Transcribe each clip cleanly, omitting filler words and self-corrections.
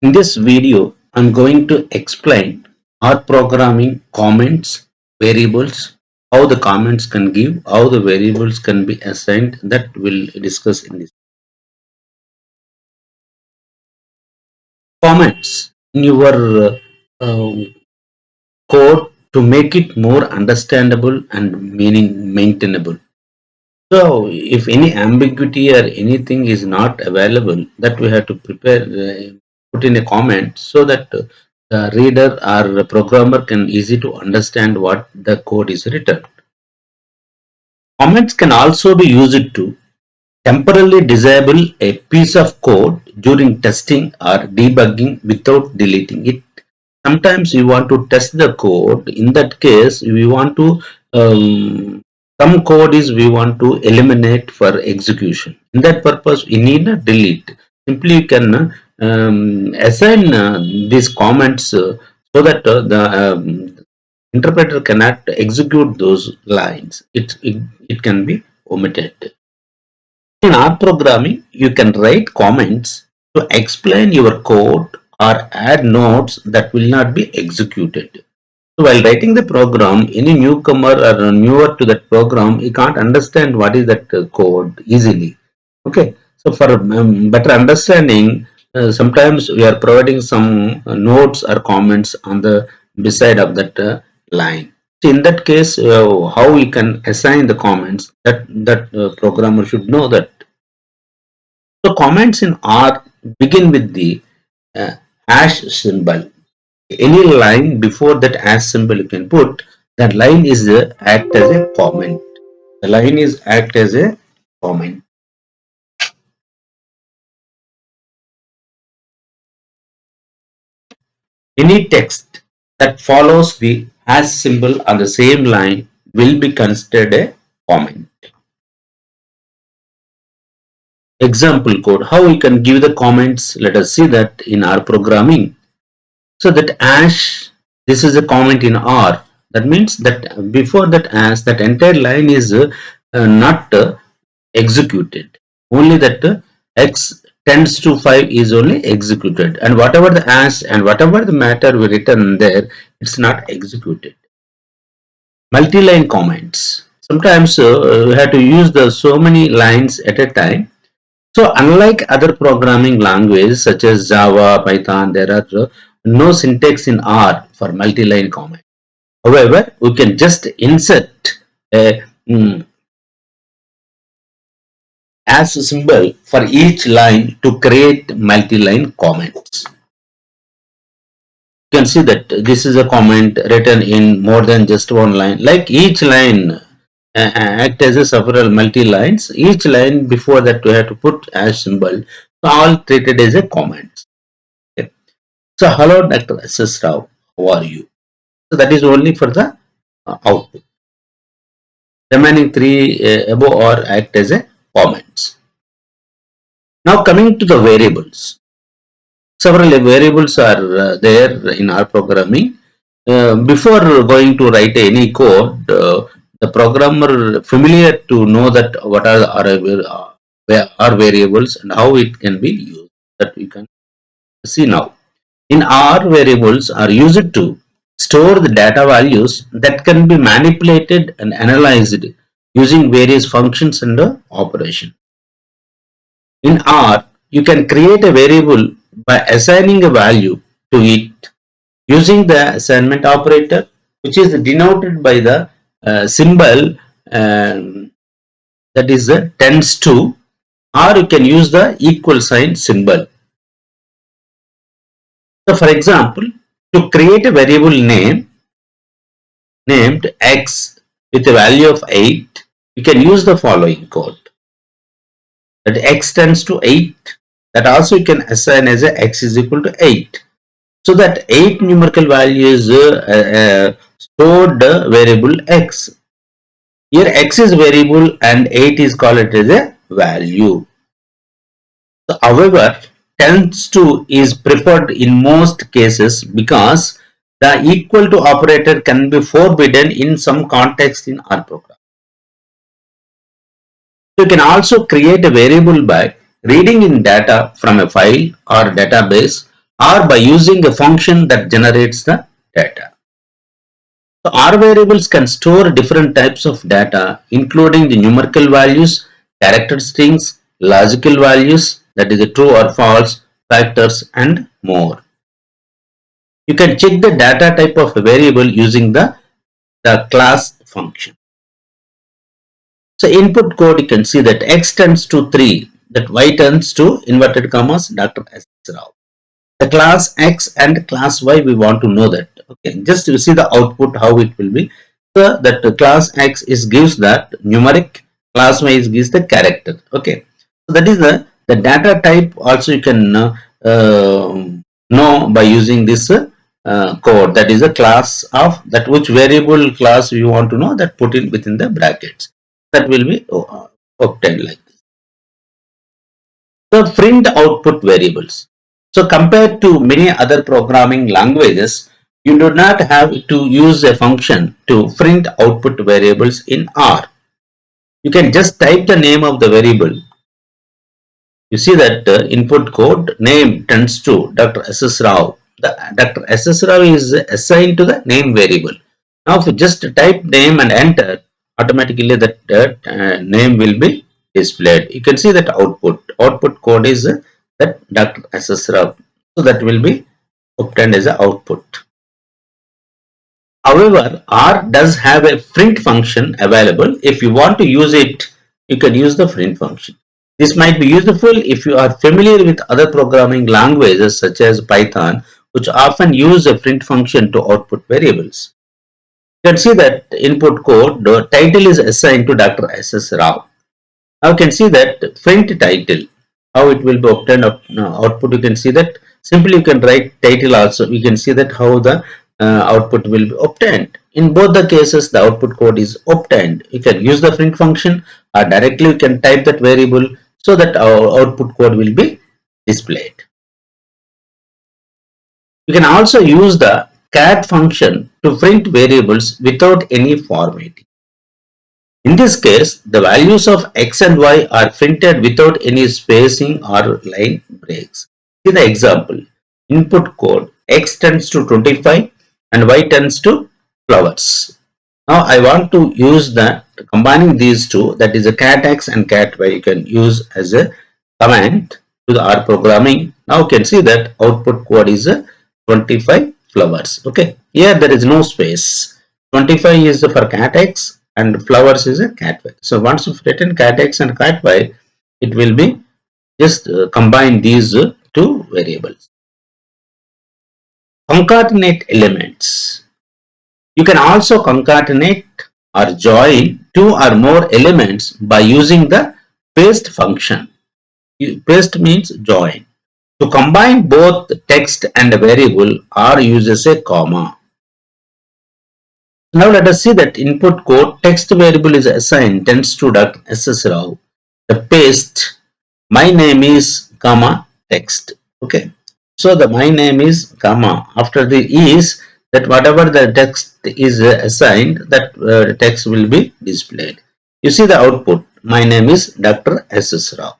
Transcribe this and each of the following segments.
In this video, I'm going to explain R programming comments, variables, how the comments can give, how the variables can be assigned. That we'll discuss in this. Comments in your code to make it more understandable and meaning maintainable. So, if any ambiguity or anything is not available, that we have to prepare, put in a comment so that the reader or the programmer can easy to understand what the code is written. Comments can also be used to temporarily disable a piece of code during testing or debugging without deleting it. Sometimes we want to test the code. In that case, we want to some code is we want to eliminate for execution. In that purpose, we need a delete. Simply you can assign these comments so that the interpreter cannot execute those lines. It can be omitted. In R programming, you can write comments to explain your code or add nodes that will not be executed. So while writing the program, any newcomer or newer to that program, he can't understand what is that code easily. Okay, so for better understanding, sometimes we are providing some notes or comments on the beside of that line. So in that case, how we can assign the comments that programmer should know that. So comments in R begin with the uh, hash symbol. Any line before that hash symbol you can put, that line is act as a comment. The line is act as a comment. Any text that follows the hash symbol on the same line will be considered a comment. Example code. How we can give the comments? Let us see that in our programming. So that hash, this is a comment in R. That means that before that hash, that entire line is not executed. Only that x tends to 5 is only executed, and whatever the hash and whatever the matter we written there, it's not executed. Multi-line comments. Sometimes we have to use the so many lines at a time. So unlike other programming languages such as Java, Python, there are no syntax in R for multi-line comment. However, we can just insert a as symbol for each line to create multi-line comments. You can see that this is a comment written in more than just one line. Like each line act as a several multi-lines. Each line before that we have to put as symbol. So all treated as a comment. Okay. So hello Dr. S.S. Rao, how are you? So that is only for the output. Remaining three above or act as a comments. Now coming to the variables. Several variables are there in our programming. Before going to write any code, the programmer familiar to know that what are our variables and how it can be used. That we can see now. In R, variables are used to store the data values that can be manipulated and analyzed using various functions and operation. In R, you can create a variable by assigning a value to it using the assignment operator, which is denoted by the symbol that is tends to, or you can use the equal sign symbol. So for example, to create a variable named x with a value of 8, you can use the following code. That x tends to 8, that also you can assign as a x is equal to 8. So that 8 numerical value is stored variable x. Here x is variable and 8 is called as a value. So, however, tends to is preferred in most cases because the equal to operator can be forbidden in some context in our program. You can also create a variable by reading in data from a file or database or by using a function that generates the data. So R variables can store different types of data, including the numerical values, character strings, logical values, that is a true or false, factors, and more. You can check the data type of a variable using the class function. So input code, you can see that X tends to 3, that Y tends to inverted commas Dr. S. Rao. The class X and class Y, we want to know that. Okay, just to see the output, how it will be. So that class X is gives that numeric, class Y is gives the character. Okay, so that is the data type. Also, you can know by using this code. That is a class of that which variable class you want to know, that put in within the brackets. That will be obtained like this. The print output variables. So compared to many other programming languages, you do not have to use a function to print output variables in R. You can just type the name of the variable. You see that input code name tends to Dr. S.S. Rao. The Dr. S.S. Rao is assigned to the name variable. Now if you just type name and enter, automatically that name will be displayed. You can see that output code is that Dr. S.S. Rao. So that will be obtained as a output. However, R does have a print function available. If you want to use it, you can use the print function. This might be useful if you are familiar with other programming languages such as Python, which often use a print function to output variables. You can see that input code, the title is assigned to Dr. S.S. Rao. Now you can see that print title, how it will be obtained output. You can see that simply you can write title also. You can see that how the output will be obtained. In both the cases, the output code is obtained. You can use the print function or directly you can type that variable so that our output code will be displayed. You can also use the cat function to print variables without any formatting. In this case, the values of X and Y are printed without any spacing or line breaks. See the example. Input code X tends to 25 and Y tends to flowers. Now I want to use that combining these two, that is a cat X and cat Y, you can use as a command to the R programming. Now you can see that output code is 25 flowers. Okay, here there is no space. 25 is for cat X and flowers is a cat Y. So once you've written cat X and cat Y, it will be just combine these two variables. Concatenate elements. You can also concatenate or join two or more elements by using the paste function. Paste means join. To combine both text and a variable, R uses a comma. Now let us see that input code text variable is assigned tends to Dr. S.S. Rao. The paste my name is comma text. Okay. So the my name is comma after the is, that whatever the text is assigned, that text will be displayed. You see the output. My name is Dr. S.S. Rao.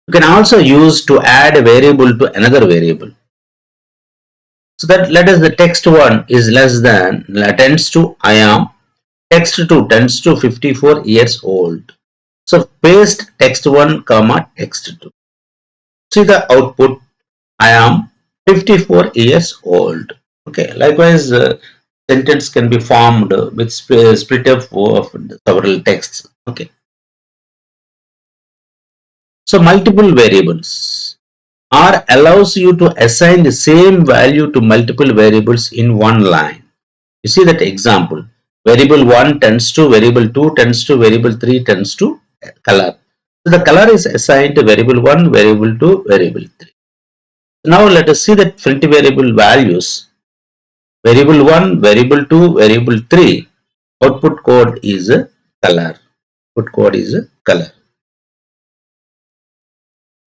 You can also use to add a variable to another variable. So that let us the text 1 is less than tends to I am, text 2 tends to 54 years old. So paste text 1 comma text 2. See the output, I am 54 years old. Okay, likewise sentence can be formed with split up of several texts. Okay. So multiple variables. R allows you to assign the same value to multiple variables in one line. You see that example. Variable 1 tends to variable 2 tends to variable 3 tends to color. So the color is assigned to variable 1, variable 2, variable 3. Now let us see that print variable values. Variable 1, variable 2, variable 3. Output code is a color. Output code is a color.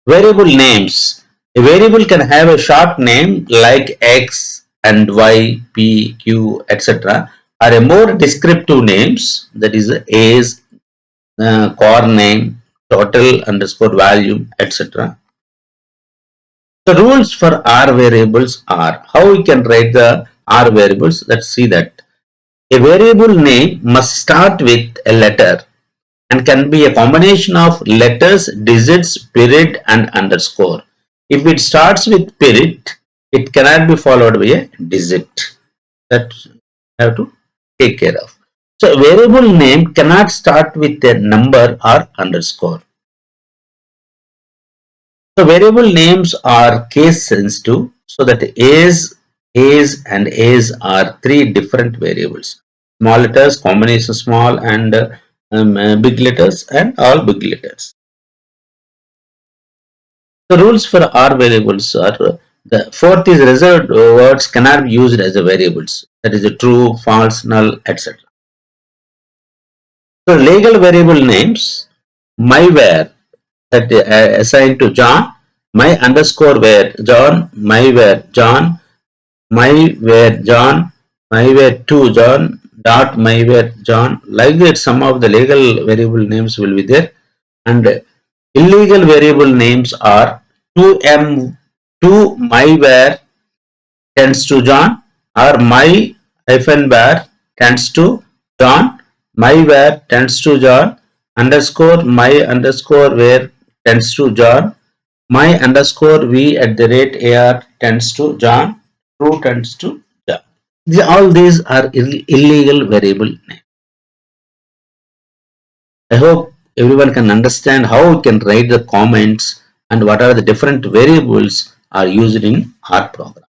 Variable names. A variable can have a short name like X and Y, P, Q, etc. or a more descriptive names, that is age, core name, total underscore value, etc. The rules for R variables are how we can write the R variables. Let's see that. A variable name must start with a letter and can be a combination of letters, digits, period and underscore. If it starts with period, it cannot be followed by a digit. That you have to take care of. So variable name cannot start with a number or underscore. So variable names are case sensitive, so that is and is are three different variables. Small letters, combination small and big letters and all big letters. The rules for R variables are the fourth is reserved words cannot be used as a variables. That is a true, false, null, etc. So legal variable names, my where that assigned to John, my underscore where John, my where John, my where John, my where to John, dot my where John. Like that, some of the legal variable names will be there, and illegal variable names are to my where tends to John, or my hyphen where tends to John, my where tends to John, underscore my underscore where tends to John, my underscore v at the rate ar tends to John, true tends to John. All these are illegal variable names. I hope everyone can understand how we can write the comments and what are the different variables are used in our program.